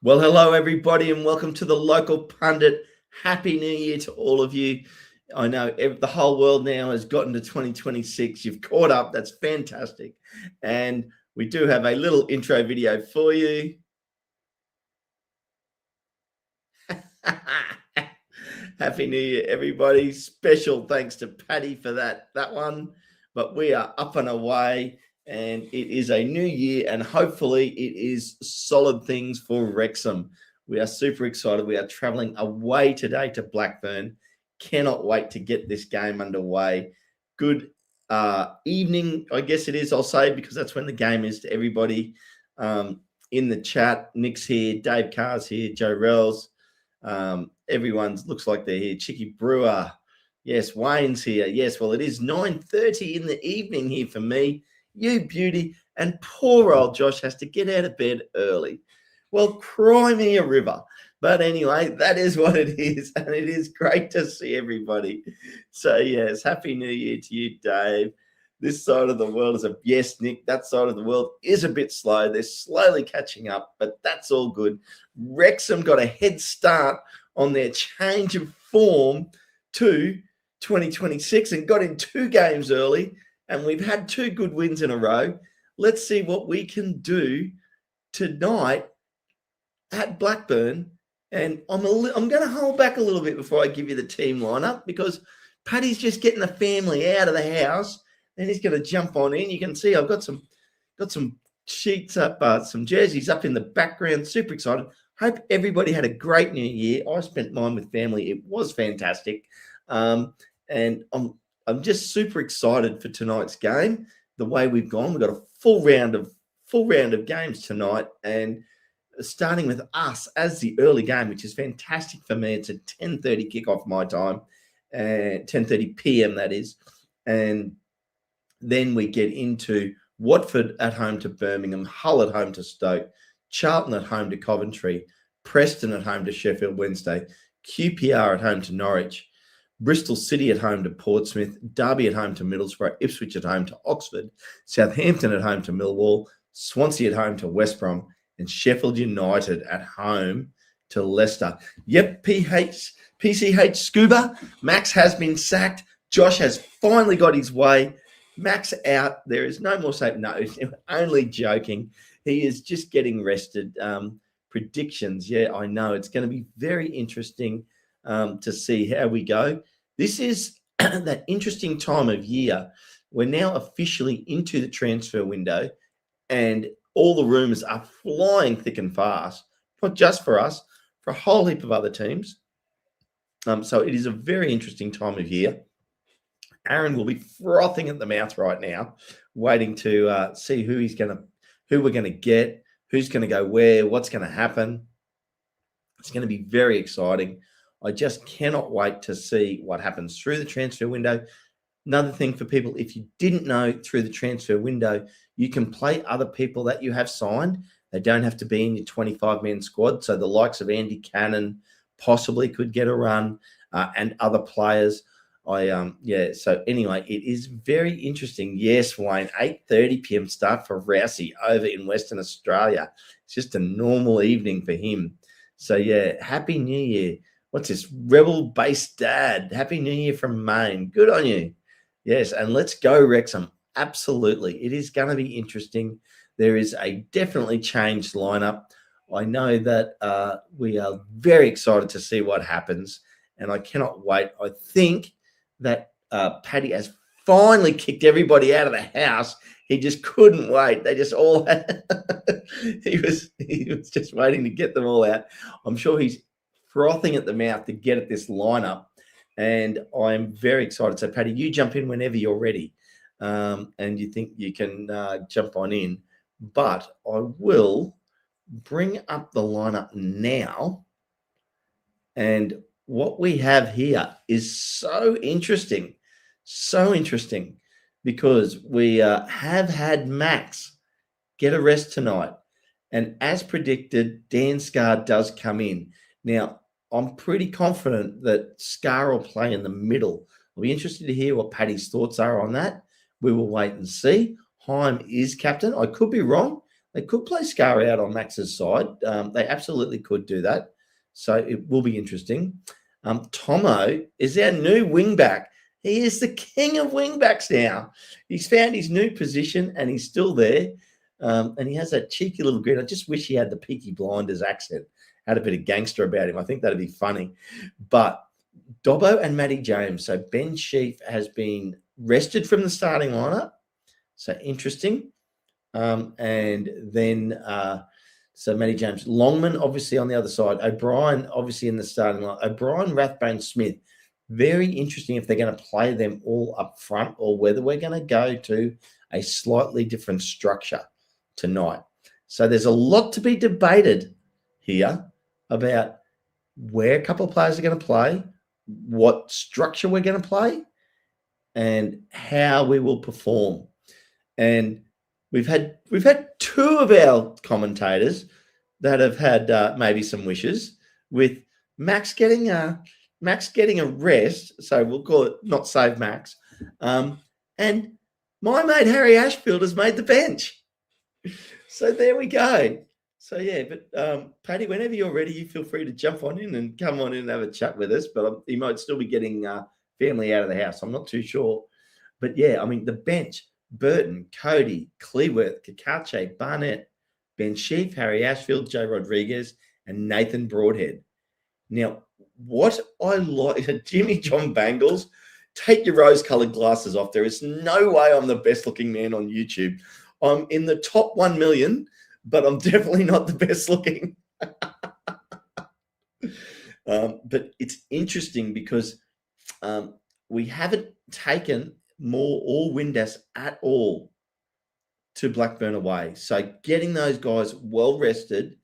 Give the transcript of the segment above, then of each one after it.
Well, hello, everybody, and welcome to the Local Pundit. Happy New Year to all of you. I know the whole world now has gotten to 2026. You've caught up. That's fantastic. And we do have a little intro video for you. Happy New Year, everybody. Special thanks to Paddy for that one. But we are up and away, and it is a new year, and hopefully it is solid things for Wrexham. We are super excited. We are travelling away today to Blackburn. Cannot wait to get this game underway. Good evening, I guess it is, I'll say, because that's when the game is, to everybody in the chat. Nick's here, Dave Carr's here, Joe Rells. Everyone looks like they're here. Chicky Brewer. Yes, Wayne's here. Yes, well, it is 9:30 in the evening here for me. You beauty. And poor old Josh has to get out of bed early. Well, cry me a river. But anyway, that is what it is. And it is great to see everybody. So, yes, Happy New Year to you, Dave. This side of the world is yes, Nick, that side of the world is a bit slow. They're slowly catching up, but that's all good. Wrexham got a head start on their change of form to 2026 and got in 2 games early, and we've had 2 good wins in a row. Let's see what we can do tonight at Blackburn. And I'm going to hold back a little bit before I give you the team lineup, because Paddy's just getting the family out of the house, and he's going to jump on in. You can see I've got some sheets up, some jerseys up in the background. Super excited. Hope everybody had a great New Year. I spent mine with family. It was fantastic. And I'm just super excited for tonight's game. The way we've gone, we've got a full round of games tonight, and starting with us as the early game, which is fantastic for me. It's a 10:30 kickoff my time, and 10:30 p.m. that is, and then we get into Watford at home to Birmingham, Hull at home to Stoke, Charlton at home to Coventry, Preston at home to Sheffield Wednesday, QPR at home to Norwich, Bristol City at home to Portsmouth, Derby at home to Middlesbrough, Ipswich at home to Oxford, Southampton at home to Millwall, Swansea at home to West Brom, and Sheffield United at home to Leicester. Yep, PCH Scuba, Max has been sacked. Josh has finally got his way. Max out. There is no more safe. No, only joking. He is just getting rested. Predictions. Yeah, I know. It's going to be very interesting to see how we go. This is that interesting time of year. We're now officially into the transfer window, and all the rumours are flying thick and fast, not just for us, for a whole heap of other teams. So it is a very interesting time of year. Aaron will be frothing at the mouth right now, waiting to see who we're going to get, who's going to go where, what's going to happen. It's going to be very exciting. I just cannot wait to see what happens through the transfer window. Another thing for people, if you didn't know, through the transfer window, you can play other people that you have signed. They don't have to be in your 25-man squad. So the likes of Andy Cannon possibly could get a run, and other players. So anyway, it is very interesting. Yes, Wayne, 8:30 p.m. start for Rousey over in Western Australia. It's just a normal evening for him. So yeah, Happy New Year. What's this? Rebel-based dad. Happy New Year from Maine. Good on you. Yes, and let's go Wrexham. Absolutely. It is going to be interesting. There is a definitely changed lineup. I know that we are very excited to see what happens, and I cannot wait. I think that Paddy has finally kicked everybody out of the house. He just couldn't wait. They just all had he was just waiting to get them all out. I'm sure he's frothing at the mouth to get at this lineup, and I'm very excited. So Paddy, you jump in whenever you're ready, and you think you can jump on in. But I will bring up the lineup now, and what we have here is so interesting, because we have had Max get a rest tonight. And as predicted, Dan Scarr does come in. Now, I'm pretty confident that Scarr will play in the middle. I'll be interested to hear what Paddy's thoughts are on that. We will wait and see. Heim is captain. I could be wrong. They could play Scar out on Max's side. They absolutely could do that. So it will be interesting. Tomo is our new wing back. He is the king of wing backs now. He's found his new position and he's still there. And he has that cheeky little grin. I just wish he had the Peaky Blinders accent, had a bit of gangster about him. I think that'd be funny. But Dobbo and Matty James. So Ben Sheaf has been rested from the starting lineup. So interesting. And then so Matty James, Longman obviously on the other side, O'Brien obviously in the starting line, O'Brien, Rathbone, Smith. Very interesting if they're going to play them all up front or whether we're going to go to a slightly different structure tonight. So there's a lot to be debated here about where a couple of players are going to play, what structure we're going to play, and how we will perform. And we've had two of our commentators that have had maybe some wishes, with Max getting a rest, so we'll call it not save Max. And my mate Harry Ashfield has made the bench. So there we go. So yeah, but Paddy, whenever you're ready, you feel free to jump on in and come on in and have a chat with us. But he might still be getting family out of the house. I'm not too sure. But yeah, I mean, the bench: Burton, Cody, Cleworth, Kakache, Barnett, Ben Sheaf, Harry Ashfield, Joe Rodriguez, and Nathan Broadhead. Now, what I like, Jimmy John Bangles, take your rose-coloured glasses off. There is no way I'm the best-looking man on YouTube. I'm in the top 1 million, but I'm definitely not the best-looking. But it's interesting because we haven't taken Moore or Windass at all to Blackburn away. So getting those guys well rested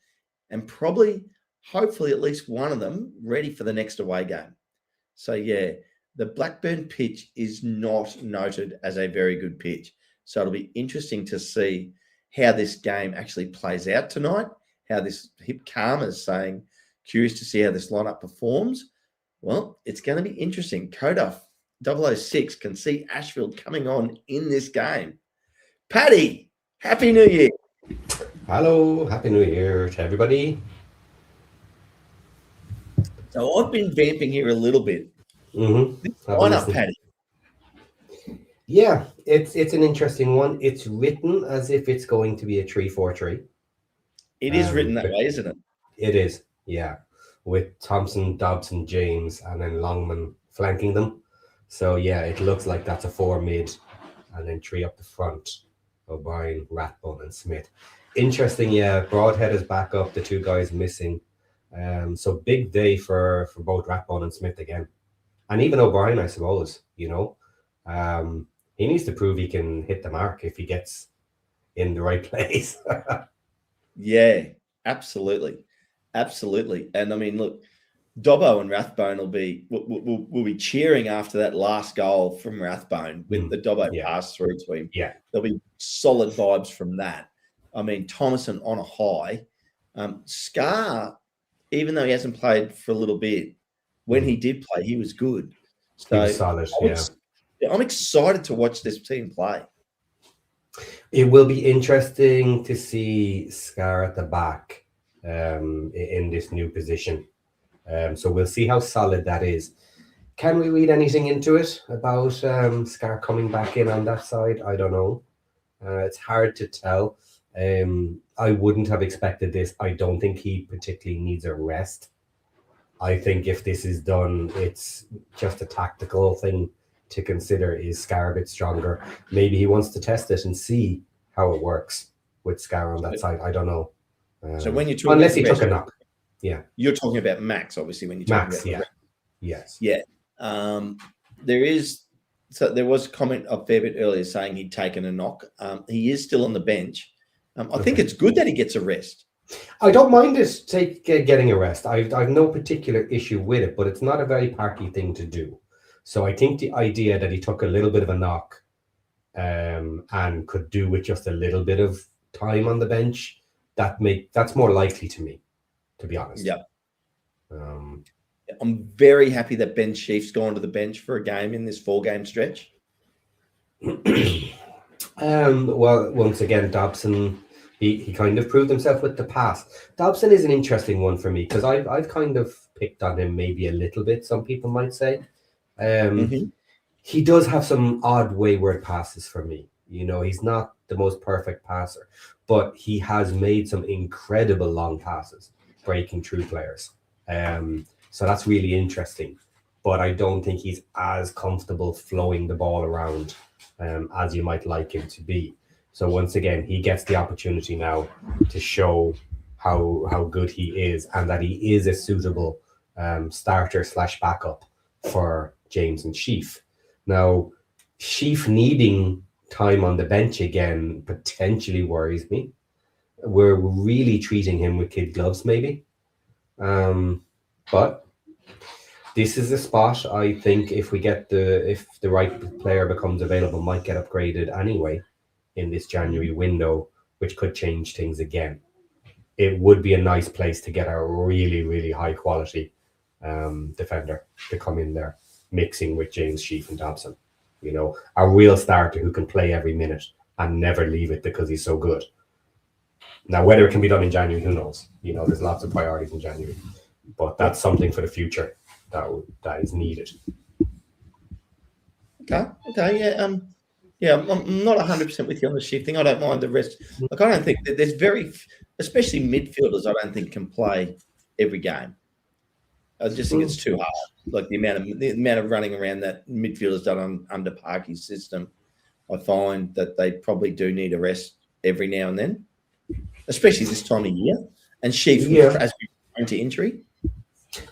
and probably, hopefully, at least one of them ready for the next away game. So yeah, the Blackburn pitch is not noted as a very good pitch. So it'll be interesting to see how this game actually plays out tonight, how this Hip Karma's saying, curious to see how this lineup performs. Well, it's going to be interesting. Koduff 006 can see Ashfield coming on in this game. Paddy, Happy New Year. Hello, Happy New Year to everybody. So I've been vamping here a little bit. Mm-hmm. Why not, Paddy? Yeah, it's an interesting one. It's written as if it's going to be a 3-4-3. It is written that way, isn't it? It is, yeah. With Thompson, Dobson, James, and then Longman flanking them. So yeah, it looks like that's a 4 mid, and then 3 up the front. O'Brien, Rathbone, and Smith. Interesting, yeah. Broadhead is back up. The 2 guys missing. So big day for both Rathbone and Smith again, and even O'Brien, I suppose. You know, he needs to prove he can hit the mark if he gets in the right place. Yeah, absolutely. And I mean, look, Dobbo and Rathbone will be cheering after that last goal from Rathbone with the Dobbo pass through to him. Yeah, there'll be solid vibes from that. I mean, Thomason on a high. Scar, even though he hasn't played for a little bit, when he did play, he was good. So he was solid. I'm excited to watch this team play. It will be interesting to see Scar at the back in this new position. So we'll see how solid that is. Can we read anything into it about Scar coming back in on that side? I don't know. It's hard to tell. I wouldn't have expected this. I don't think he particularly needs a rest. I think if this is done, it's just a tactical thing to consider. Is Scar a bit stronger? Maybe he wants to test it and see how it works with Scar on that side. I don't know. So when you're talking unless he took a knock. Yeah. You're talking about Max, obviously, when you're talking Max, about Yes. Yeah. There was a comment a fair bit earlier saying he'd taken a knock. He is still on the bench. I think it's good that he gets a rest. I don't mind it getting a rest. I've no particular issue with it, but it's not a very Parky thing to do. So I think the idea that he took a little bit of a knock and could do with just a little bit of time on the bench, that's more likely to me, to be honest. Yeah. I'm very happy that Ben Sheaf's gone to the bench for a game in this 4-game stretch. Well, once again, Dobson He kind of proved himself with the pass. Dobson is an interesting one for me because I've kind of picked on him maybe a little bit, some people might say. He does have some odd wayward passes for me. You know, he's not the most perfect passer, but he has made some incredible long passes, breaking through players. So that's really interesting. But I don't think he's as comfortable flowing the ball around as you might like him to be. So once again, he gets the opportunity now to show how good he is and that he is a suitable starter / backup for James and Sheaf. Now, Sheaf needing time on the bench again potentially worries me. We're really treating him with kid gloves, maybe. But this is a spot I think if the right player becomes available, might get upgraded anyway in this January window, which could change things again. It would be a nice place to get a really, really high quality defender to come in there, mixing with James, Sheaf and Dobson. You know, a real starter who can play every minute and never leave it because he's so good. Now, whether it can be done in January, who knows? You know, there's lots of priorities in January, but that's something for the future that is needed. Okay, yeah. I'm not 100% with you on the Sheaf thing. I don't mind the rest. Like, I don't think that there's especially midfielders, I don't think can play every game. I just think it's too hard. Like the amount of running around that midfielders done under Parky's system, I find that they probably do need a rest every now and then, especially this time of year. And Sheaf has been prone to injury.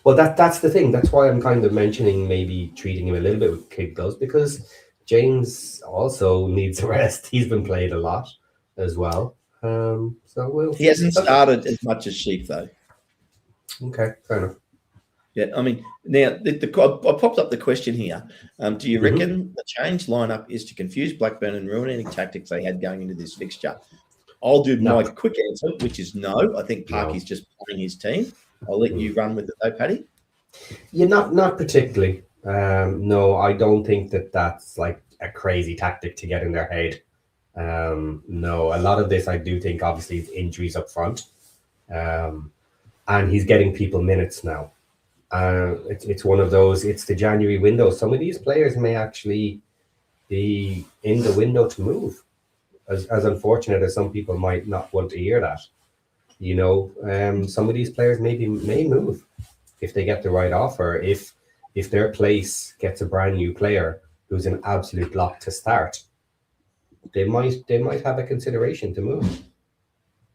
Well, that's the thing. That's why I'm kind of mentioning maybe treating him a little bit with kid gloves, because James also needs a rest. He's been played a lot as well. He hasn't started as much as Sheaf though. Okay, fair enough. Yeah, I mean, now I popped up the question here. Do you reckon the change lineup is to confuse Blackburn and ruin any tactics they had going into this fixture? I'll do my quick answer, which is no. I think Parky's just playing his team. I'll let you run with it though, Paddy. Yeah, not particularly. No, I don't think that's like a crazy tactic to get in their head. No, a lot of this I do think obviously is injuries up front. And he's getting people minutes now. It's one of those, it's the January window. Some of these players may actually be in the window to move. As unfortunate as some people might not want to hear that. You know, some of these players may move if they get the right offer. If their place gets a brand new player who's an absolute lock to start, they might have a consideration to move.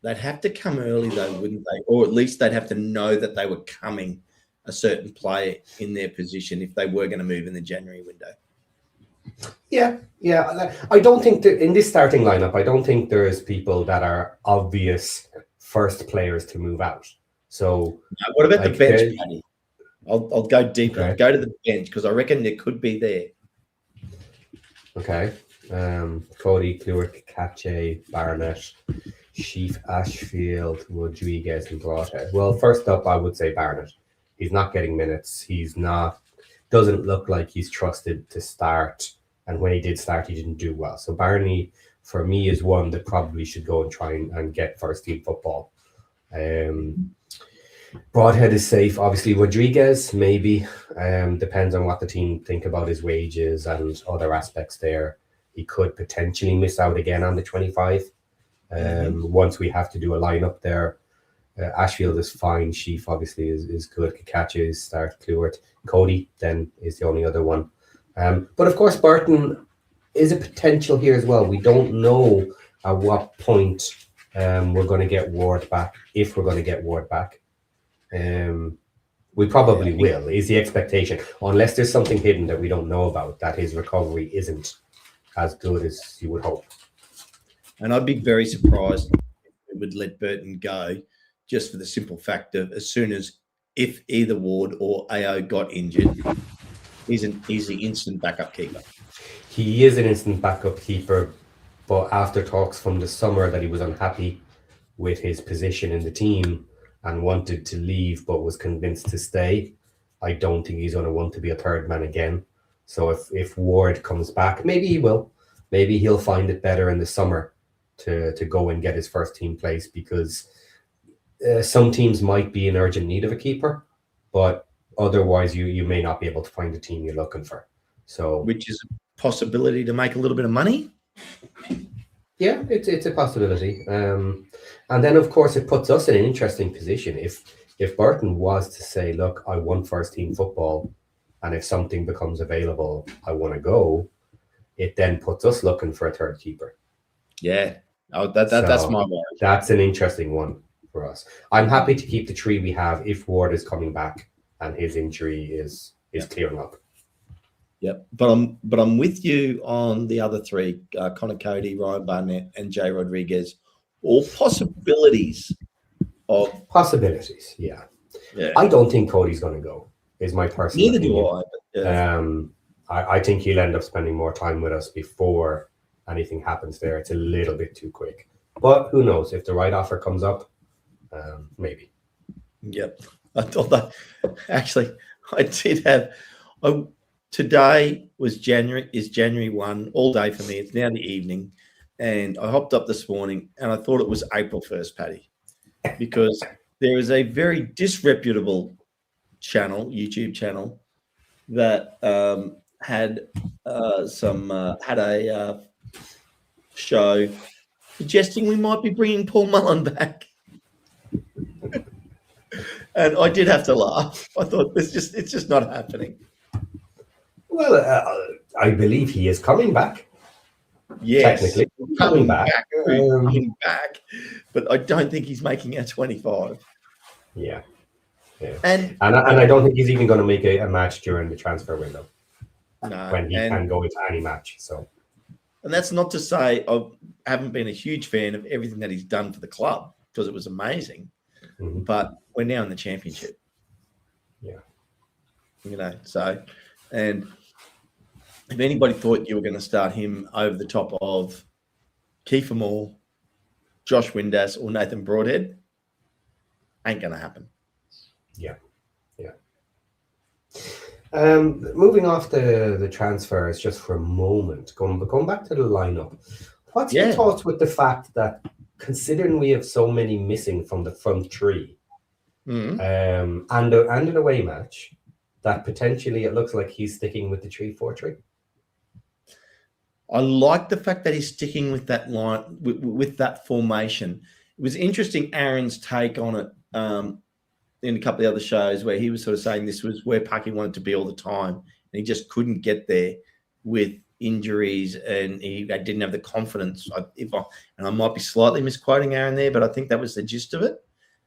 They'd have to come early though, wouldn't they? Or at least they'd have to know that they were coming, a certain player in their position, if they were going to move in the January window. Yeah. I don't think that in this starting lineup, I don't think there's people that are obvious first players to move out. So what about the bench, Paddy? I'll go deeper. Okay. Go to the bench because I reckon there could be there. Okay. Cody, Kluart, Kache, Barnett, Sheaf, Ashfield, Rodriguez, and Broadhead. Well, first up, I would say Barnett. He's not getting minutes. Doesn't look like he's trusted to start. And when he did start, he didn't do well. So Barney, for me, is one that probably should go and try and get first team football. Broadhead is safe. Obviously, Rodriguez, maybe. Depends on what the team think about his wages and other aspects there. He could potentially miss out again on the 25. Once we have to do a lineup there. Ashfield is fine. Sheaf obviously is good. Kakache is start. Kluart. Cody then is the only other one. But of course, Burton is a potential here as well. We don't know at what point we're going to get Ward back, if we're going to get Ward back. We probably will, is the expectation, unless there's something hidden that we don't know about, that his recovery isn't as good as you would hope. And I'd be very surprised if we would let Burton go, just for the simple fact of as soon as if either Ward or AO got injured, he's the instant backup keeper. He is an instant backup keeper, but after talks from the summer that he was unhappy with his position in the team and wanted to leave but was convinced to stay, I don't think he's going to want to be a third man again. So if Ward comes back, maybe he will. Maybe he'll find it better in the summer to go and get his first team place, because some teams might be in urgent need of a keeper, but otherwise you may not be able to find the team you're looking for. So, which is a possibility to make a little bit of money. Yeah, it's a possibility. And then, of course, it puts us in an interesting position. If Burton was to say, look, I want first team football, and if something becomes available, I want to go, it then puts us looking for a third keeper. Yeah. Oh, that's my worry. That's an interesting one for us. I'm happy to keep the three we have if Ward is coming back and his injury is clearing up. Yep, but I'm with you on the other three: Connor Cody, Ryan Barnett, and Jay Rodriguez. All possibilities of possibilities. Yeah. I don't think Cody's going to go. Is my personal Neither opinion. do I. But, yeah. I think he'll end up spending more time with us before anything happens there. It's a little bit too quick, but who knows? If the right offer comes up, maybe. Yep, I thought that. Actually, I did have. Today is January 1, all day for me. It's now the evening. And I hopped up this morning and I thought it was April 1st, Paddy, because there is a very disreputable YouTube channel that had a show suggesting we might be bringing Paul Mullen back. And I did have to laugh. I thought it's just not happening. Well, I believe he is coming back. Yes, technically coming back. Coming back, but I don't think he's making a 25. Yeah. And I don't think he's even going to make a match during the transfer window. No, when he can go into any match. So, and that's not to say I haven't been a huge fan of everything that he's done for the club, because it was amazing. Mm-hmm. But we're now in the championship. Yeah. So, and if anybody thought you were going to start him over the top of Kiefer Moore, Josh Windass, or Nathan Broadhead, ain't going to happen. Yeah. Moving off the transfers just for a moment, going back to the lineup, what's your thoughts with the fact that, considering we have so many missing from the front three, and an away match, that potentially it looks like he's sticking with the 3-4-3? I like the fact that he's sticking with that line, with that formation. It was interesting, Aaron's take on it in a couple of other shows, where he was sort of saying this was where Parky wanted to be all the time, and he just couldn't get there with injuries, and he didn't have the confidence. And I might be slightly misquoting Aaron there, but I think that was the gist of it.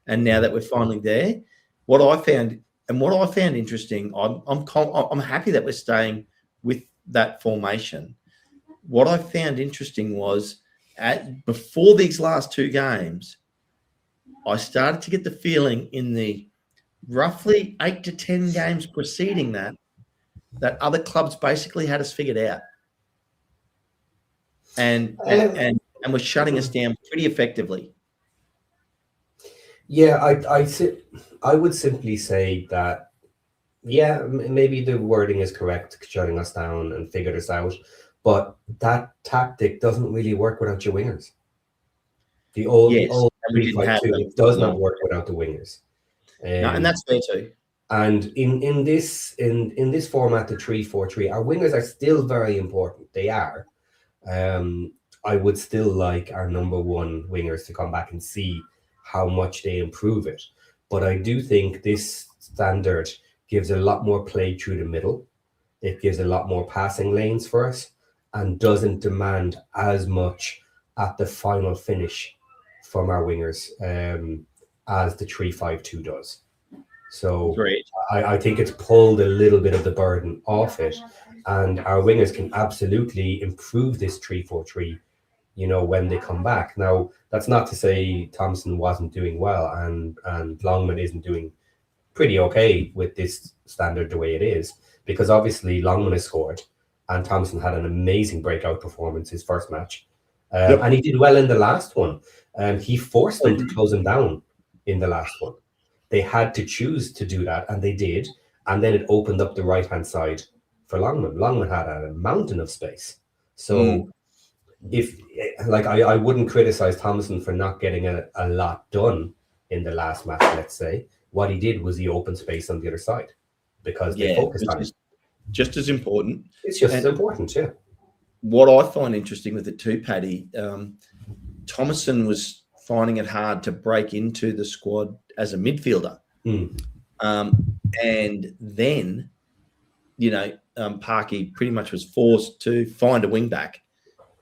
And now that we're finally there, what I found interesting, I'm happy that we're staying with that formation. What I found interesting was before these last two games, I started to get the feeling in the roughly 8 to 10 games preceding that other clubs basically had us figured out, and were shutting us down pretty effectively. Yeah, I would simply say that, maybe the wording is correct, shutting us down and figured us out. But that tactic doesn't really work without your wingers. The old 3-5-2, it does not work without the wingers. No, and that's fair too. And in this format, the 3-4-3, our wingers are still very important. They are. I would still like our number one wingers to come back and see how much they improve it. But I do think this standard gives a lot more play through the middle. It gives a lot more passing lanes for us, and doesn't demand as much at the final finish from our wingers as the 3-5-2 does. So I think it's pulled a little bit of the burden off it, and our wingers can absolutely improve this 3-4-3, when they come back. Now, that's not to say Thompson wasn't doing well, and Longman isn't doing pretty okay with this standard the way it is, because obviously Longman has scored, and Thompson had an amazing breakout performance his first match. And he did well in the last one. He forced them to close him down in the last one. They had to choose to do that, and they did. And then it opened up the right-hand side for Longman. Longman had a mountain of space. So if like I wouldn't criticize Thomason for not getting a lot done in the last match, let's say. What he did was he opened space on the other side because they focused on it. Just as important. It's just as important, yeah. What I find interesting with it too, Paddy, Thomason was finding it hard to break into the squad as a midfielder. And then, you know, Parky pretty much was forced to find a wing back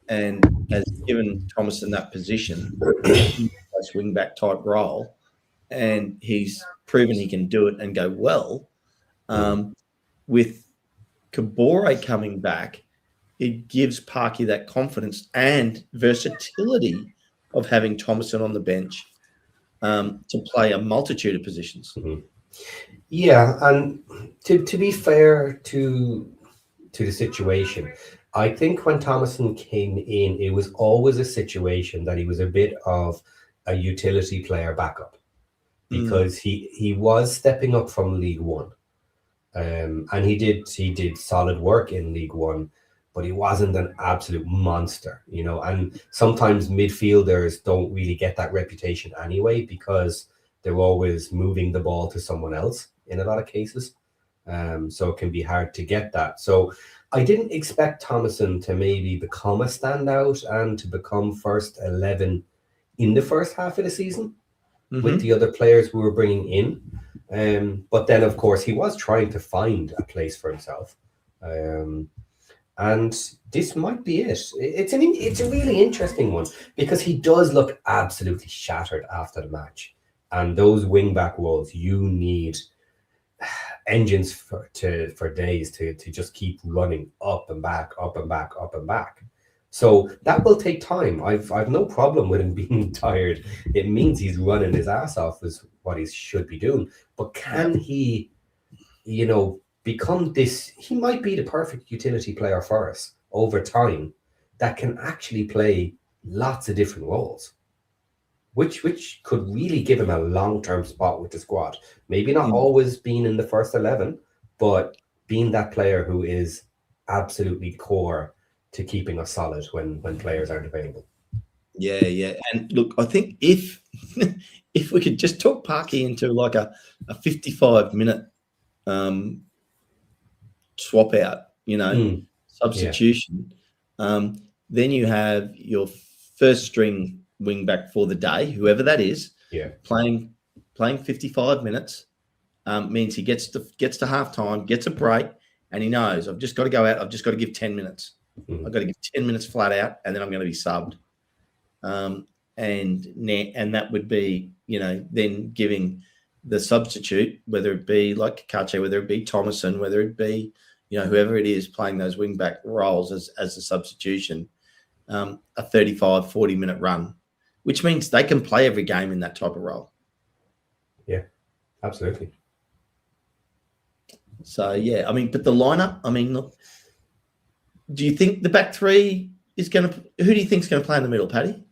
and has given Thomason that position, wing back type role, and he's proven he can do it and go well. With Kabore coming back, it gives Parky that confidence and versatility of having Thomason on the bench to play a multitude of positions. Yeah, and to be fair to the situation, I think when Thomason came in, it was always a situation that he was a bit of a utility player backup because he was stepping up from League One, and he did solid work in League One, but he wasn't an absolute monster, you know. And sometimes midfielders don't really get that reputation anyway because they're always moving the ball to someone else in a lot of cases. So it can be hard to get that. So I didn't expect Thomason to maybe become a standout and to become first 11 in the first half of the season with the other players we were bringing in. But then, of course, he was trying to find a place for himself. And this might be it. It's a really interesting one because he does look absolutely shattered after the match. And those wing-back roles, you need engines for days to just keep running up and back, up and back, up and back. So that will take time. I've no problem with him being tired. It means he's running his ass off is what he should be doing. But can he, you know, become this? He might be the perfect utility player for us over time that can actually play lots of different roles. Which could really give him a long-term spot with the squad. Maybe not always being in the first 11, but being that player who is absolutely core to keeping us solid when players aren't available. Yeah. And look, I think if we could just talk Parky into like a 55-minute swap out, you know, substitution, then you have your first string wing back for the day, whoever that is, playing 55 minutes, means he gets to half time, gets a break, and he knows I've just got to go out. I've just got to give 10 minutes. I've got to give 10 minutes flat out, and then I'm going to be subbed. And that would be, you know, then giving the substitute, whether it be like Kakache, whether it be Thomason, whether it be, you know, whoever it is playing those wing back roles as a substitution, a 35, 40-minute run, which means they can play every game in that type of role. Yeah, absolutely. So, yeah, I mean, but the lineup, I mean, look, do you think the back three is going to – who do you think is going to play in the middle, Paddy?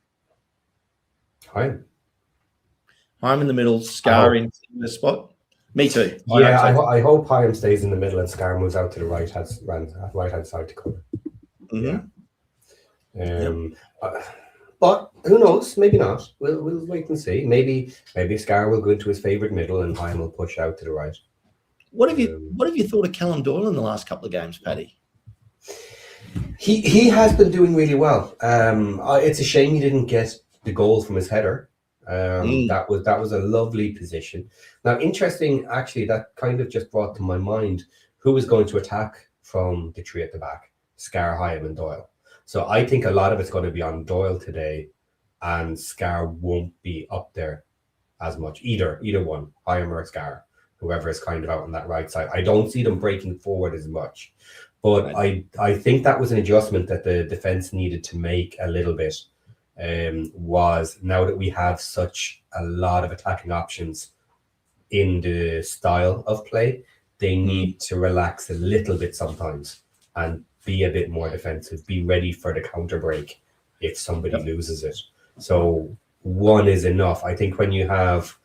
Hyam in the middle, Scar in the spot? Me too. I hope Hyam stays in the middle and Scar moves out to the right-hand side to cover. But who knows? Maybe not. We'll wait and see. Maybe Scar will go into his favourite middle and Hyam will push out to the right. What have you thought of Callum Doyle in the last couple of games, Paddy? He has been doing really well. It's a shame he didn't get the goal from his header. That was a lovely position. Now, interesting, actually, that kind of just brought to my mind who was going to attack from the three at the back: Scar, Hyam, and Doyle. So I think a lot of it's going to be on Doyle today, and Scar won't be up there as much. Either one, Hyam or Scar, whoever is kind of out on that right side. I don't see them breaking forward as much. But right. I think that was an adjustment that the defence needed to make a little bit. Was now that we have such a lot of attacking options in the style of play, they need to relax a little bit sometimes and be a bit more defensive, be ready for the counter break if somebody loses it. So one is enough. I think when you have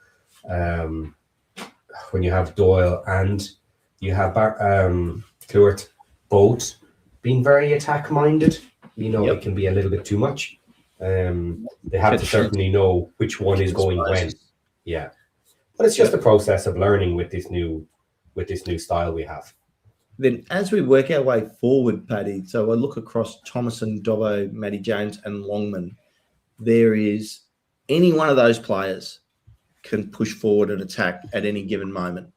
Doyle and you have Clewert both being very attack minded, it can be a little bit too much. They have to certainly know which one is going when. Yeah, but it's just a process of learning with this new style we have. Then as we work our way forward, Paddy, so I look across Thomason, Dobbo, Matty James and Longman, there is any one of those players can push forward and attack at any given moment.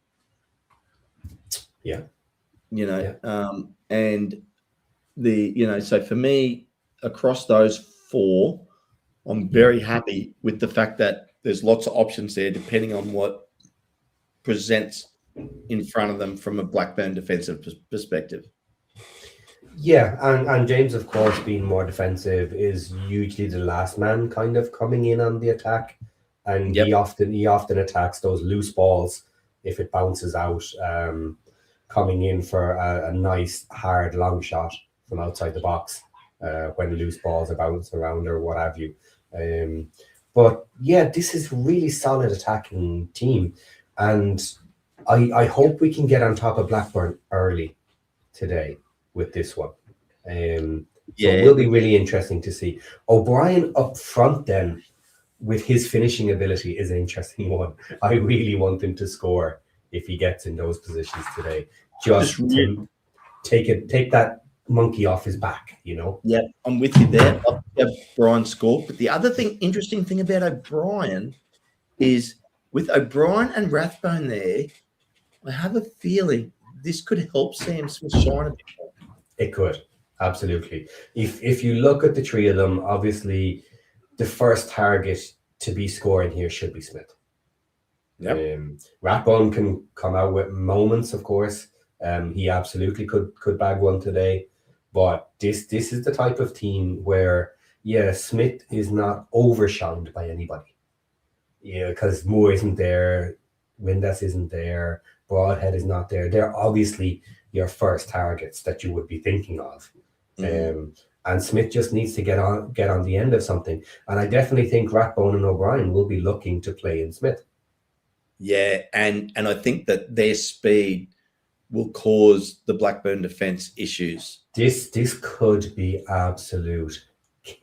Yeah. And so for me, across those four, I'm very happy with the fact that there's lots of options there depending on what presents in front of them from a Blackburn defensive perspective. Yeah, and James, of course, being more defensive, is usually the last man kind of coming in on the attack, and he often attacks those loose balls if it bounces out, coming in for a nice hard long shot from outside the box when loose balls are bouncing around or what have you. But yeah, this is really solid attacking team, and I hope we can get on top of Blackburn early today with this one. So it will be really interesting to see. O'Brien up front then with his finishing ability is an interesting one. I really want him to score if he gets in those positions today. Just to take that monkey off his back, Yeah, I'm with you there. O'Brien scored. But the other interesting thing about O'Brien is with O'Brien and Rathbone there, I have a feeling this could help Sam Smith shine a bit more. It could, absolutely. If you look at the three of them, obviously the first target to be scoring here should be Smith. Yep. Rathbone can come out with moments, of course. He absolutely could bag one today. But this is the type of team where, Smith is not overshined by anybody. Because Moore isn't there, Windass isn't there, Broadhead is not there. They're obviously your first targets that you would be thinking of. And Smith just needs to get on the end of something. And I definitely think Rathbone and O'Brien will be looking to play in Smith. Yeah, and I think that their speed will cause the Blackburn defence issues. This could be absolute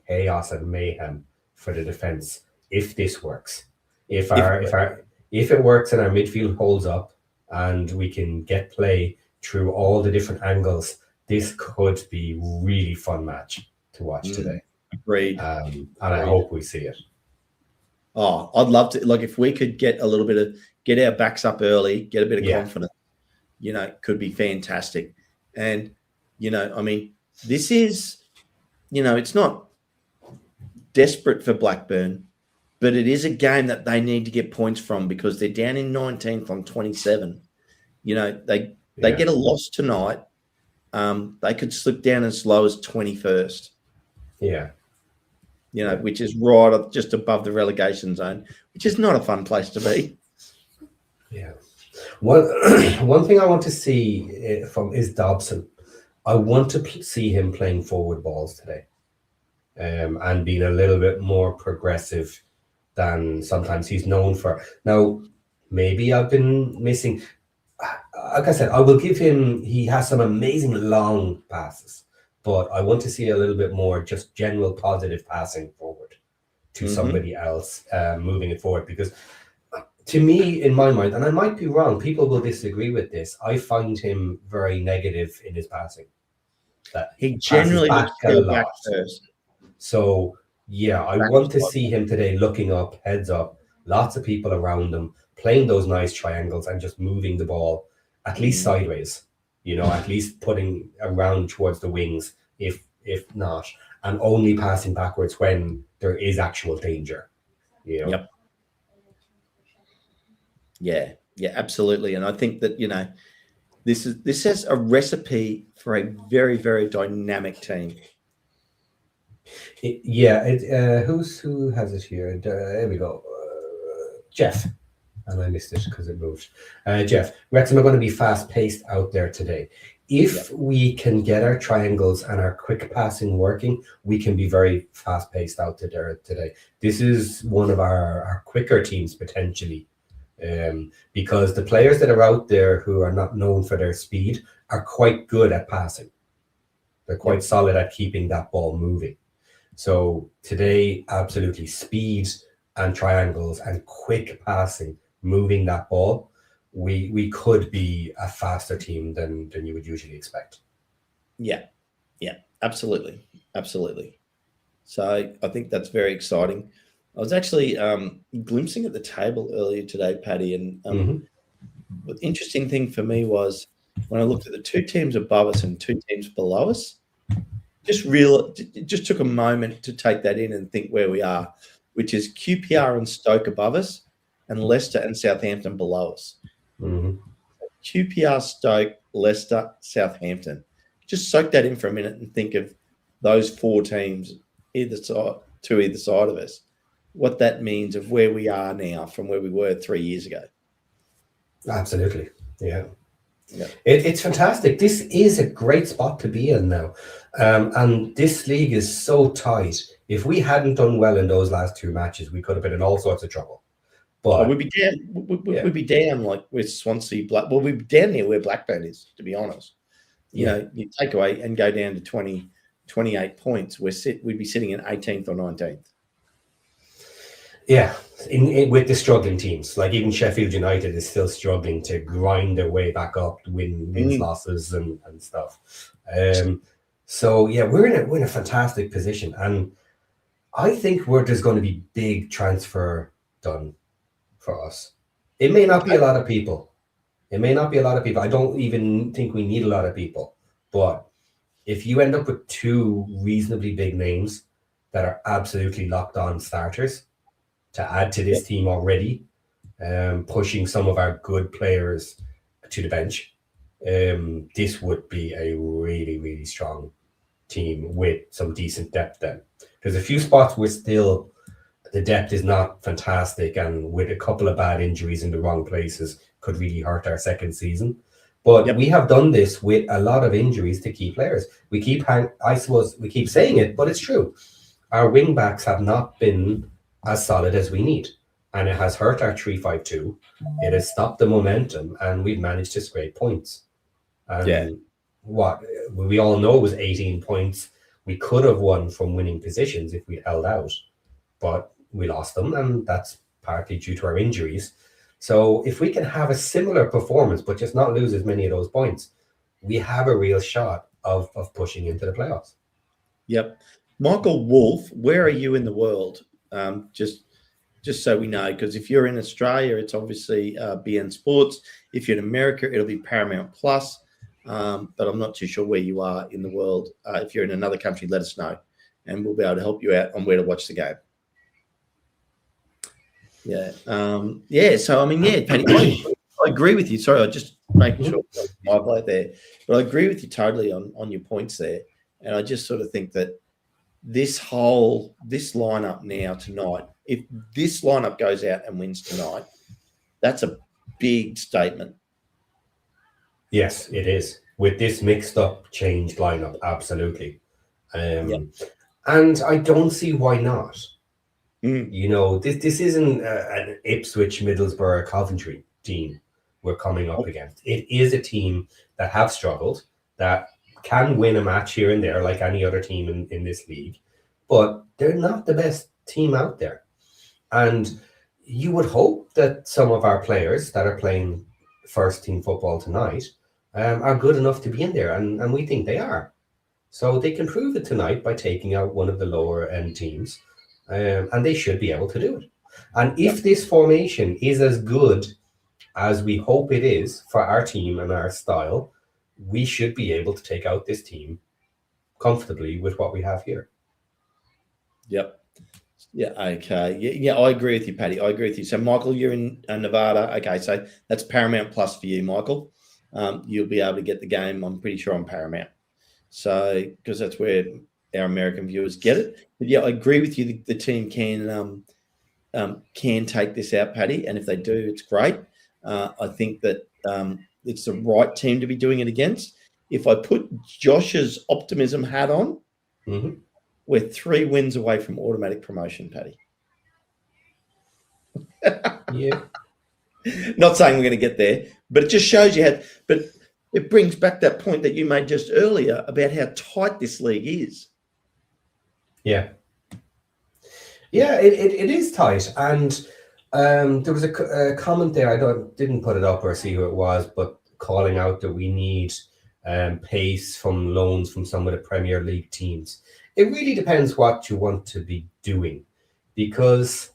chaos and mayhem for the defence if this works. If it works and our midfield holds up and we can get play through all the different angles, this could be really fun match to watch today. Agreed. And I hope we see it. Oh, I'd love to. Like, if we could get a little bit of get our backs up early, get a bit of confidence, could be fantastic. And this is, it's not desperate for Blackburn, but it is a game that they need to get points from because they're down in 19th on 27. They get a loss tonight. They could slip down as low as 21st. Yeah. Which is right up just above the relegation zone, which is not a fun place to be. Yeah. One thing I want to see from is Dobson. I want to see him playing forward balls today, and being a little bit more progressive than sometimes he's known for. Now, maybe I've been missing. Like I said, I will give him. He has some amazing long passes, but I want to see a little bit more just general positive passing forward to somebody else, moving it forward. Because to me, in my mind, and I might be wrong, people will disagree with this, I find him very negative in his passing. That he generally back a lot. First. So, I want to see him today looking up, heads up, lots of people around him, playing those nice triangles and just moving the ball at least sideways, at least putting around towards the wings, if not, and only passing backwards when there is actual danger. Yep. Yeah, absolutely. And I think that, this is a recipe for a very, very dynamic team. Who has it here? There we go. Jeff. And I missed it because it moved. Jeff, Wrexham are going to be fast-paced out there today. If we can get our triangles and our quick passing working, we can be very fast-paced out there today. This is one of our quicker teams potentially, because the players that are out there who are not known for their speed are quite good at passing. They're quite solid at keeping that ball moving. So today, absolutely speed and triangles and quick passing, moving that ball. We could be a faster team than you would usually expect. Yeah, absolutely. So I think that's very exciting. I was actually glimpsing at the table earlier today, Paddy, and the interesting thing for me was when I looked at the two teams above us and two teams below us, just took a moment to take that in and think where we are, which is QPR and Stoke above us and Leicester and Southampton below us. QPR, Stoke, Leicester, Southampton. Just soak that in for a minute and think of those four teams either side of us, what that means of where we are now from where we were 3 years ago. Absolutely. Yeah. It's fantastic. This is a great spot to be in now. And this league is so tight. If we hadn't done well in those last two matches, we could have been in all sorts of trouble. But we'd be down. We'd be down like with Swansea. We'd be down near where Blackburn is, to be honest. You know, you take away and go down to 28 points. We'd be sitting in 18th or 19th. Yeah, with the struggling teams, like even Sheffield United is still struggling to grind their way back up, wins, losses, and stuff. So yeah, we're in a fantastic position, and I think there's going to be big transfer done for us. It may not be a lot of people. I don't even think we need a lot of people, but if you end up with two reasonably big names that are absolutely locked on starters to add to this team already, pushing some of our good players to the bench, this would be a really, really strong team with some decent depth then. There's a few spots where still the depth is not fantastic, and with a couple of bad injuries in the wrong places could really hurt our second season. But we have done this with a lot of injuries to key players. I suppose we keep saying it, but it's true. Our wing backs have not been as solid as we need, and it has hurt our 3-5-2. It has stopped the momentum, and we've managed to scrape points. What we all know was 18 points we could have won from winning positions if we'd held out, but we lost them, and that's partly due to our injuries. So if we can have a similar performance but just not lose as many of those points, we have a real shot of pushing into the playoffs. Michael Wolf, where are you in the world? Just so we know, because if you're in Australia, it's obviously BN Sports. If you're in America, it'll be Paramount Plus. But I'm not too sure where you are in the world. If you're in another country, let us know, and we'll be able to help you out on where to watch the game. So I mean, Paddy, I agree with you. Sorry, I just making sure Michael out there, but I agree with you totally on your points there. And I just sort of think that this lineup now tonight, if this lineup goes out and wins tonight, that's a big statement. Yes, it is. With this mixed up, changed lineup, absolutely. And I don't see why not. You know, this isn't an Ipswich, Middlesbrough, Coventry team we're coming up against. It is a team that have struggled, that can win a match here and there like any other team in this league, but they're not the best team out there. And you would hope that some of our players that are playing first team football tonight are good enough to be in there, and we think they are. So they can prove it tonight by taking out one of the lower end teams. And they should be able to do it. And if this formation is as good as we hope it is for our team and our style, we should be able to take out this team comfortably with what we have here. Okay. I agree with you, Paddy. I agree with you. So, Michael, you're in Nevada. Okay, so that's Paramount Plus for you, Michael. You'll be able to get the game, I'm pretty sure, on Paramount. So, because that's where our American viewers get it. But I agree with you. The team can take this out, Paddy, and if they do, it's great. I think that it's the right team to be doing it against. If I put Josh's optimism hat on, we're 3 wins away from automatic promotion, Paddy. Not saying we're going to get there, but it just shows you how. But it brings back that point that you made just earlier about how tight this league is. Yeah. Yeah, it is tight. And there was a comment there, didn't put it up or see who it was, but calling out that we need pace from loans from some of the Premier League teams. It really depends what you want to be doing, because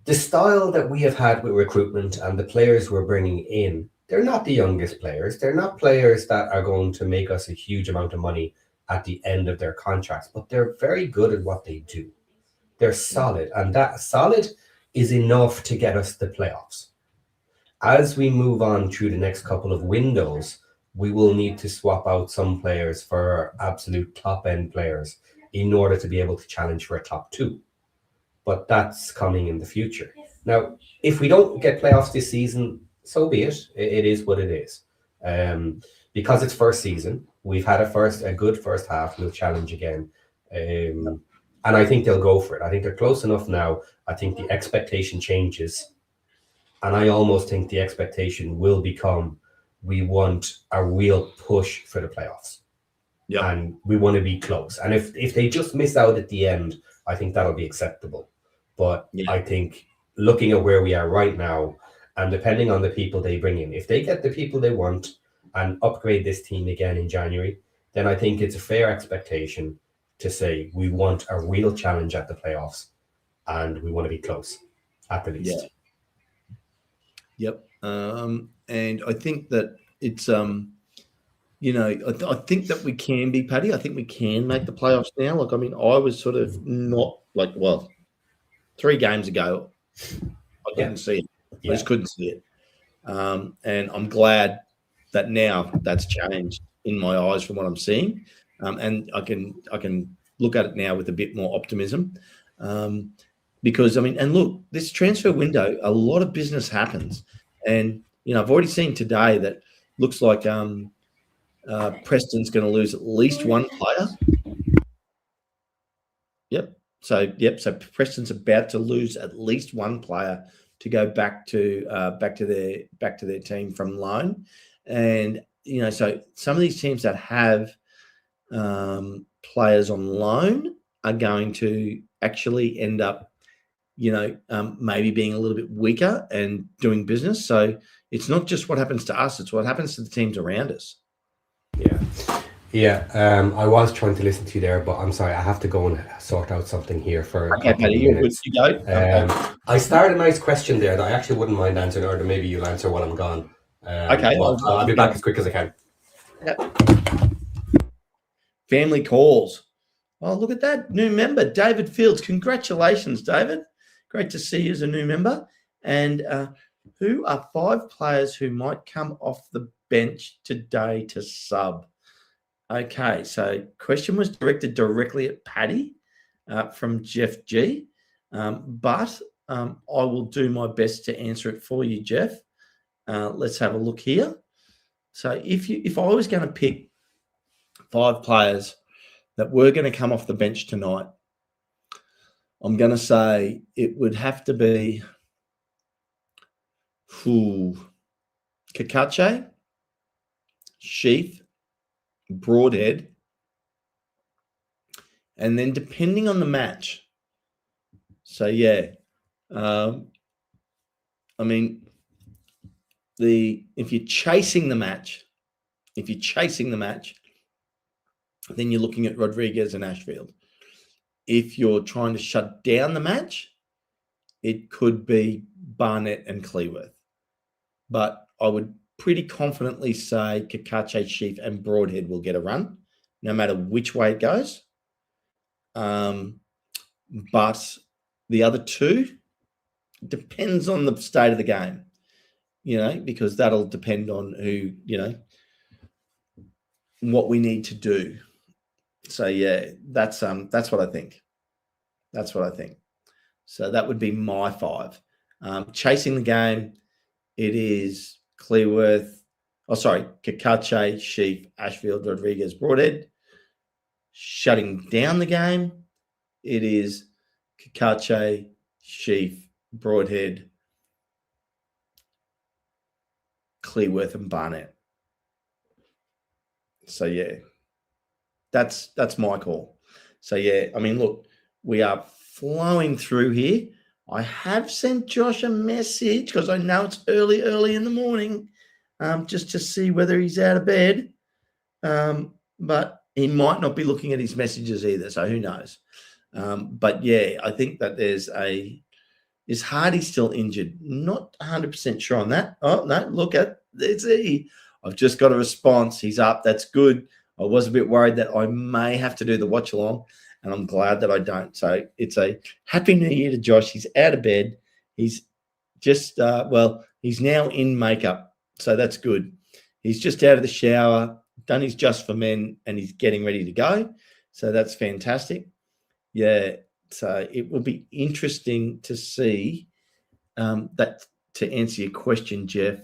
the style that we have had with recruitment and the players we're bringing in, they're not the youngest players. They're not players that are going to make us a huge amount of money at the end of their contracts, but they're very good at what they do. They're solid, and that solid is enough to get us the playoffs. As we move on through the next couple of windows, we will need to swap out some players for absolute top-end players in order to be able to challenge for a top 2. But that's coming in the future. Now, if we don't get playoffs this season, so be it. It is what it is. Because it's first season, we've had a good first half. We'll challenge again. And I think they'll go for it. I think they're close enough now. I think the expectation changes. And I almost think the expectation will become, we want a real push for the playoffs. Yeah. And we want to be close. And if they just miss out at the end, I think that'll be acceptable. But I think looking at where we are right now, and depending on the people they bring in, if they get the people they want and upgrade this team again in January, then I think it's a fair expectation to say we want a real challenge at the playoffs and we want to be close at the least. Yeah. Yep. And I think that it's, you know, I think that we can be, Paddy. I think we can make the playoffs now. Like, I mean, I was sort of not like, well, 3 games ago, I couldn't see it. I just couldn't see it. And I'm glad that now that's changed in my eyes from what I'm seeing. And I can look at it now with a bit more optimism. Because, I mean, and look, this transfer window, a lot of business happens. And, you know, I've already seen today that looks like Preston's going to lose at least 1 player. So Preston's about to lose at least 1 player to go back to their team from loan. And, you know, so some of these teams that have players on loan are going to actually end up, you know, maybe being a little bit weaker and doing business. So it's not just what happens to us, it's what happens to the teams around us. Yeah. I was trying to listen to you there, but I'm sorry, I have to go and sort out something here for a couple of minutes. You go. I started a nice question there that I actually wouldn't mind answering, or maybe you'll answer while I'm gone. I'll be back as quick as I can. Family calls. Oh, look at that. New member, David Fields. Congratulations, David. Great to see you as a new member. And who are 5 players who might come off the bench today to sub? Okay, so question was directed directly at Paddy from Jeff G. But I will do my best to answer it for you, Jeff. Let's have a look here. So if I was going to pick 5 players that were going to come off the bench tonight, I'm going to say it would have to be Kakache, Sheaf, Broadhead, and then depending on the match. So I mean, if you're chasing the match, then you're looking at Rodriguez and Ashfield. If you're trying to shut down the match, it could be Barnett and Cleworth. But I would pretty confidently say Kakache, Sheaf, and Broadhead will get a run, no matter which way it goes. But the other 2 depends on the state of the game, you know, because that'll depend on who, you know, what we need to do. So that's what I think. So that would be my 5. Chasing the game, it is Cleworth. Kakache, Sheaf, Ashfield, Rodriguez, Broadhead. Shutting down the game, it is Kakache, Sheaf, Broadhead, Cleworth, and Barnett. So yeah, that's my call. So yeah, I mean, look, we are flowing through here. I have sent Josh a message because I know it's early in the morning, just to see whether he's out of bed. But he might not be looking at his messages either, so who knows? But yeah, I think that is Hardy still injured? Not 100% sure on that. Oh no, look at it's he. I've just got a response. He's up. That's good. I was a bit worried that I may have to do the watch along, and I'm glad that I don't. So it's a happy new year to Josh. He's out of bed. He's just he's now in makeup, so that's good. He's just out of the shower, done his Just for Men, and he's getting ready to go. So that's fantastic. Yeah. So it will be interesting to see that, to answer your question, Jeff,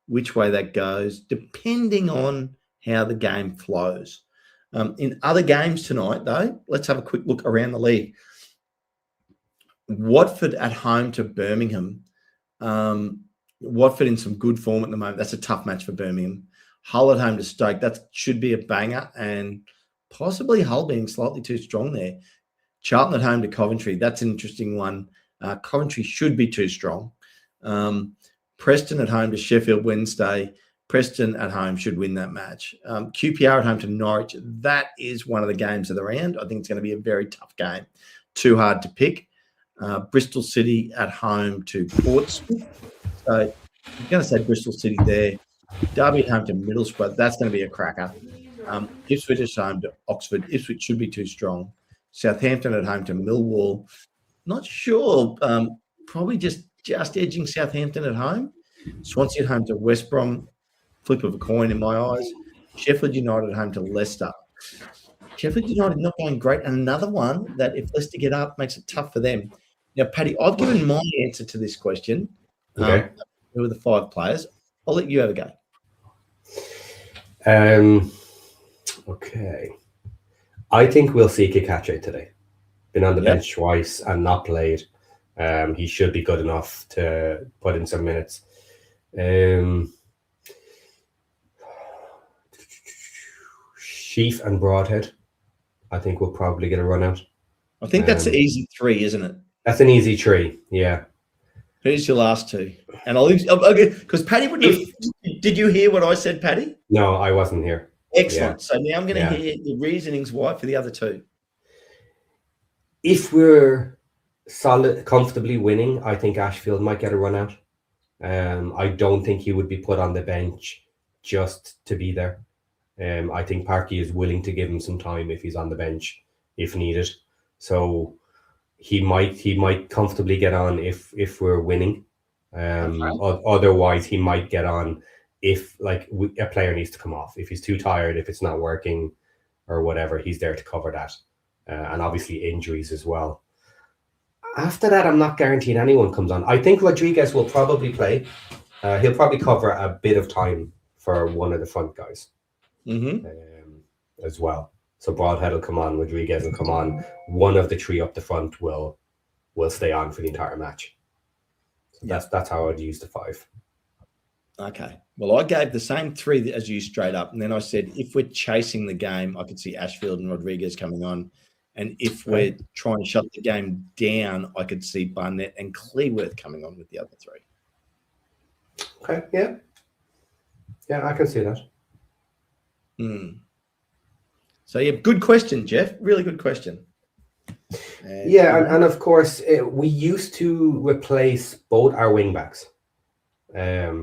which way that goes, depending on how the game flows. In other games tonight, though, let's have a quick look around the league. Watford at home to Birmingham. Watford in some good form at the moment. That's a tough match for Birmingham. Hull at home to Stoke. That should be a banger, and possibly Hull being slightly too strong there. Charlton at home to Coventry. That's an interesting one. Coventry should be too strong. Preston at home to Sheffield Wednesday. Preston at home should win that match. QPR at home to Norwich. That is one of the games of the round. I think it's going to be a very tough game. Too hard to pick. Bristol City at home to Portsmouth. So I'm going to say Bristol City there. Derby at home to Middlesbrough. That's going to be a cracker. Ipswich at home to Oxford. Ipswich should be too strong. Southampton at home to Millwall. Not sure. Probably just edging Southampton at home. Swansea at home to West Brom. Flip of a coin in my eyes. Sheffield United at home to Leicester. Sheffield United not going great. And another one that if Leicester get up makes it tough for them. Now, Paddy, I've given my answer to this question. Okay. Who are the 5 players? I'll let you have a go. Okay. I think we'll see Kikache today. Been on the bench twice and not played. He should be good enough to put in some minutes. Sheaf and Broadhead, I think we'll probably get a run out. I think that's the easy 3, isn't it? That's an easy 3, yeah. Who's your last 2? And I'll okay, because Paddy did you hear what I said, Paddy? No, I wasn't here. Excellent. Yeah. So now I'm going to hear the reasonings why for the other 2. If we're comfortably winning, I think Ashfield might get a run out. I don't think he would be put on the bench just to be there. I think Parky is willing to give him some time if he's on the bench, if needed. So he might comfortably get on if we're winning. Otherwise, he might get on if a player needs to come off. If he's too tired, if it's not working or whatever, he's there to cover that. And obviously injuries as well. After that, I'm not guaranteeing anyone comes on. I think Rodriguez will probably play. He'll probably cover a bit of time for one of the front guys as well. So Broadhead will come on, Rodriguez will come on. One of the 3 up the front will stay on for the entire match. So that's how I'd use the 5. Okay. Well, I gave the same 3 as you straight up. And then I said, if we're chasing the game, I could see Ashfield and Rodriguez coming on. And if we're trying to shut the game down, I could see Barnett and Cleworth coming on with the other 3. Okay. Yeah. Yeah, I can see that. So, yeah, good question, Jeff. Really good question. And of course, we used to replace both our wing backs.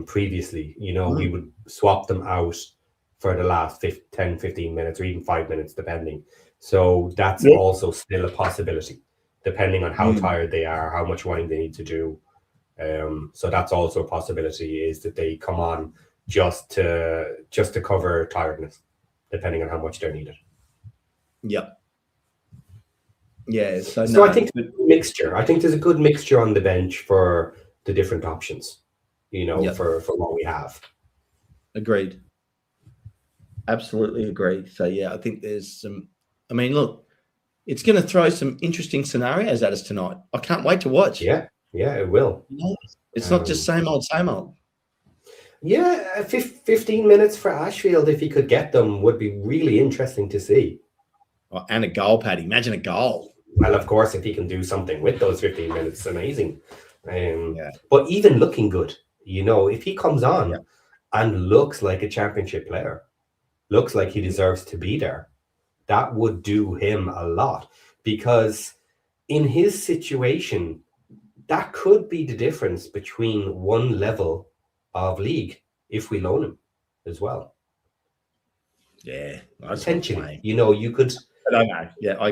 Previously, we would swap them out for the last 10, 15 minutes or even 5 minutes, depending. So that's also still a possibility, depending on how tired they are, how much running they need to do. So that's also a possibility, is that they come on just to cover tiredness, depending on how much they're needed. Yep. Yeah. So I think mixture. I think there's a good mixture on the bench for the different options. For what we have. Agreed. Absolutely agree. So, yeah, I think there's some... I mean, look, it's going to throw some interesting scenarios at us tonight. I can't wait to watch. Yeah, it will. It's not just same old, same old. Yeah, 15 minutes for Ashfield, if he could get them, would be really interesting to see. Oh, and a goal, Paddy. Imagine a goal. Well, of course, if he can do something with those 15 minutes, amazing. Yeah. But even looking good, if he comes on Yeah. and looks like a championship player, looks like he deserves to be there, that would do him a lot. Because in his situation, that could be the difference between one level of league if we loan him as well. Yeah. Potentially, you could. I don't know. Yeah, I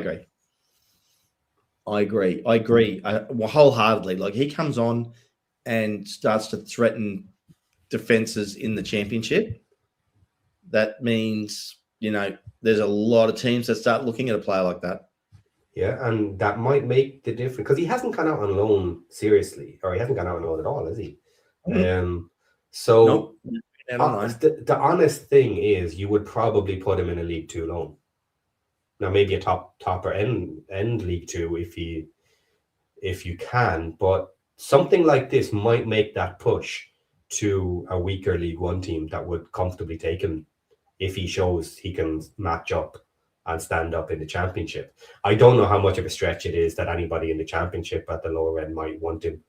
agree. Well, wholeheartedly. Like, he comes on and starts to threaten defenses in the championship. That means, there's a lot of teams that start looking at a player like that. Yeah, and that might make the difference because he hasn't gone out on loan seriously, or he hasn't gone out on loan at all, has he? Mm-hmm. So nope. The honest thing is, you would probably put him in a League Two loan. Now, maybe a topper end League Two if you can, but something like this might make that push to a weaker League One team that would comfortably take him if he shows he can match up and stand up in the championship. I don't know how much of a stretch it is that anybody in the championship at the lower end might want him.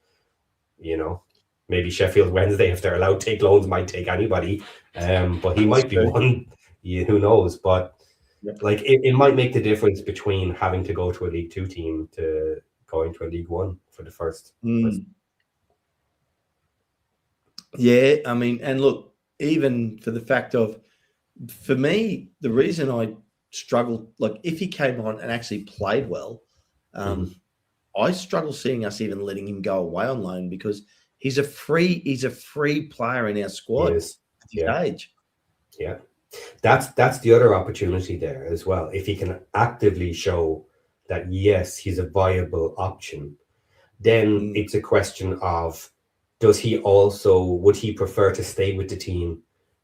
Maybe Sheffield Wednesday, if they're allowed to take loans, might take anybody. But he might be one. Who knows? But like it might make the difference between having to go to a League Two team to going to a League One for the first. Yeah, I mean, and look, even for the fact of, for me, the reason I struggled, like if he came on and actually played well, I struggle seeing us even letting him go away on loan because he's a free player in our squad at this age. Yeah. That's the other opportunity there as well. If he can actively show that, yes, he's a viable option, then it's a question of, would he prefer to stay with the team,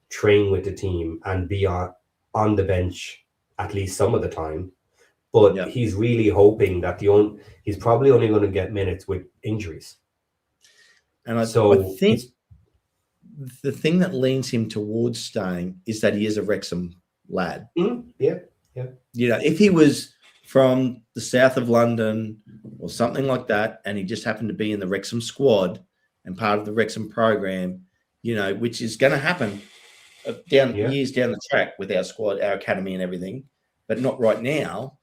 train with the team, and be on the bench at least some of the time? But he's really hoping that he's probably only going to get minutes with injuries. And I think the thing that leans him towards staying is that he is a Wrexham lad. Yeah. If he was from the south of London or something like that, and he just happened to be in the Wrexham squad and part of the Wrexham program, which is going to happen years down the track with our squad, our academy and everything, but not right now,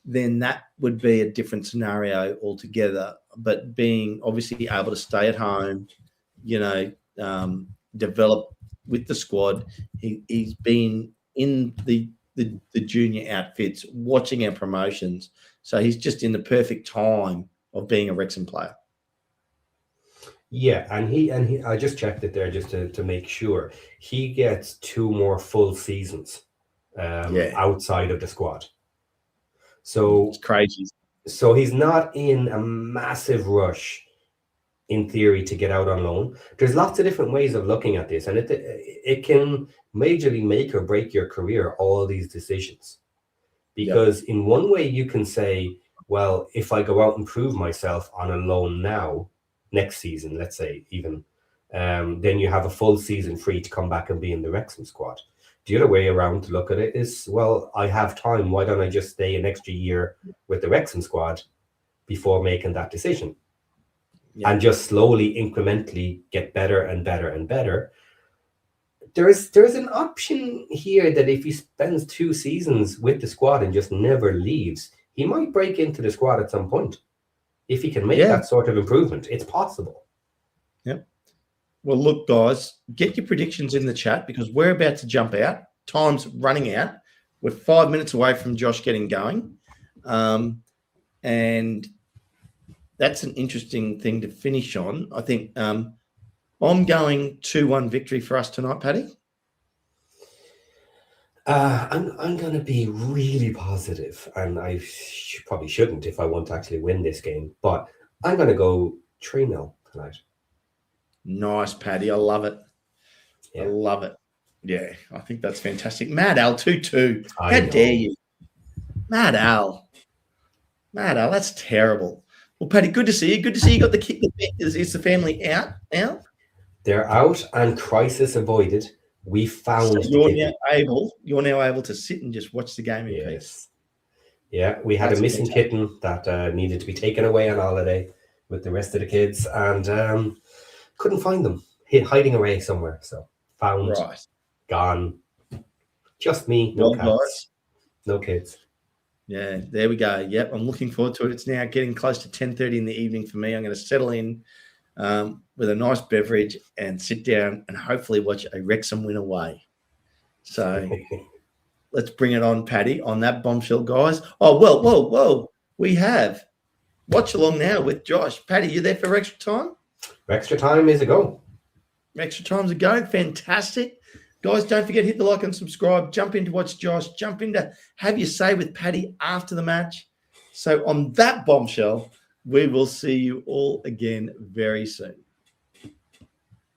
then that would be a different scenario altogether. But being obviously able to stay at home, develop with the squad, he's been in the junior outfits, watching our promotions. So he's just in the perfect time of being a Wrexham player. Yeah, and he I just checked it there just to make sure. He gets 2 more full seasons outside of the squad. So it's crazy. So he's not in a massive rush, in theory, to get out on loan. There's lots of different ways of looking at this, and it can majorly make or break your career, all these decisions. Because in one way you can say, well, if I go out and prove myself on a loan now, next season, let's say even, then you have a full season free to come back and be in the Wrexham squad. The other way around to look at it is, well, I have time. Why don't I just stay an extra year with the Wrexham squad before making that decision? And just slowly, incrementally get better and better and better. There's an option here that if he spends 2 seasons with the squad and just never leaves, he might break into the squad at some point. If he can make that sort of improvement, it's possible. Yep. Well, look, guys, get your predictions in the chat because we're about to jump out. Time's running out. We're 5 minutes away from Josh getting going. And that's an interesting thing to finish on. I think I'm going 2-1 victory for us tonight, Paddy. I'm going to be really positive, and I probably shouldn't if I want to actually win this game, but I'm going to go 3-0 tonight. Nice, Paddy. I love it. Yeah. I love it. Yeah, I think that's fantastic. Mad Al, 2-2. How dare you? Mad Al, that's terrible. Well, Paddy, good to see you. Good to see you got the kick. Is the family out now? They're out and crisis avoided. We found So the you're now able to sit and just watch the game in peace. Yes. Yeah, we had That's a missing fantastic. kitten that needed to be taken away on holiday with the rest of the kids, and couldn't find them. Hiding away somewhere. So found, Right. gone. Just me, no Well, cats, guys. no kids. Yeah, there we go. Yep, I'm looking forward to it. It's now getting close to 10:30 in the evening for me. I'm going to settle in with a nice beverage and sit down and hopefully watch a Wrexham win away. So let's bring it on, Paddy, on that bombshell, guys. Oh, whoa. We have Watch Along Now with Josh. Paddy, you there for extra time? Extra time is a go. Extra time's a go. Fantastic. Guys, don't forget, hit the like and subscribe. Jump in to watch Josh. Jump in to have your say with Paddy after the match. So on that bombshell, we will see you all again very soon.